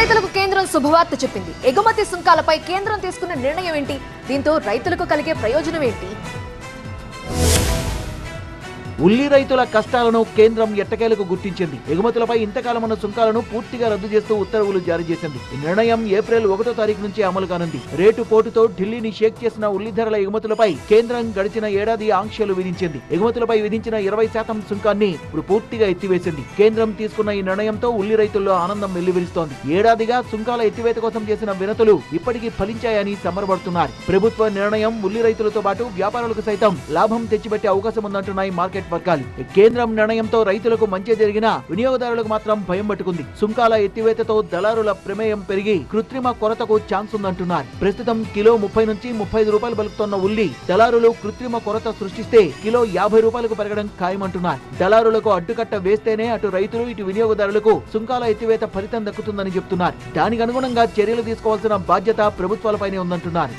రైతులకు కేంద్రం శుభవార్త చెప్పింది. ఎగుమతి సుంకాలపై కేంద్రం తీసుకున్న నిర్ణయం ఏంటి? దీంతో రైతులకు కలిగే ప్రయోజనం ఏంటి? ఉల్లి రైతుల కష్టాలను కేంద్రం ఎట్టకేలకు గుర్తించింది. ఎగుమతులపై ఇంతకాలమున్న సుంకాలను పూర్తిగా రద్దు చేస్తూ ఉత్తర్వులు జారీ చేసింది. ఈ నిర్ణయం ఏప్రిల్ 1వ తారీఖు నుంచి అమలు కానుంది. రేటు పోటుతో ఢిల్లీని షేక్ చేసిన ఉల్లి ధరల ఎగుమతులపై కేంద్రం గడిచిన ఏడాది ఆంక్షలు విధించింది. ఎగుమతులపై విధించిన 20% సుంకాన్ని ఇప్పుడు పూర్తిగా ఎత్తివేసింది. కేంద్రం తీసుకున్న ఈ నిర్ణయంతో ఉల్లి రైతుల్లో ఆనందం వెల్లివిరుస్తోంది. ఏడాదిగా సుంకాల ఎత్తివేత కోసం చేసిన వినతులు ఇప్పటికీ ఫలించాయని సంబరపడుతున్నారు. ప్రభుత్వ నిర్ణయం ఉల్లి రైతులతో పాటు వ్యాపారులకు సైతం లాభం తెచ్చిపెట్టే అవకాశం ఉందంటున్నాయి మార్కెట్ వర్గాలు. కేంద్రం నిర్ణయంతో రైతులకు మంచి జరిగినా వినియోగదారులకు మాత్రం భయం పట్టుకుంది. సుంకాల ఎత్తివేతతో దళారుల ప్రమేయం పెరిగి కృత్రిమ కొరతకు ఛాన్స్ ఉందంటున్నారు. ప్రస్తుతం కిలో 30 నుంచి 35 రూపాయలు పలుకుతున్న ఉల్లి దళారులు కృత్రిమ కొరత సృష్టిస్తే కిలో 50 రూపాయలకు పెరగడం ఖాయమంటున్నారు. దళారులకు అడ్డుకట్ట వేస్తేనే అటు రైతులు ఇటు వినియోగదారులకు సుంకాల ఎత్తివేత ఫలితం దక్కుతుందని చెప్తున్నారు. దానికి అనుగుణంగా చర్యలు తీసుకోవాల్సిన బాధ్యత ప్రభుత్వాలపైనే ఉందంటున్నారు.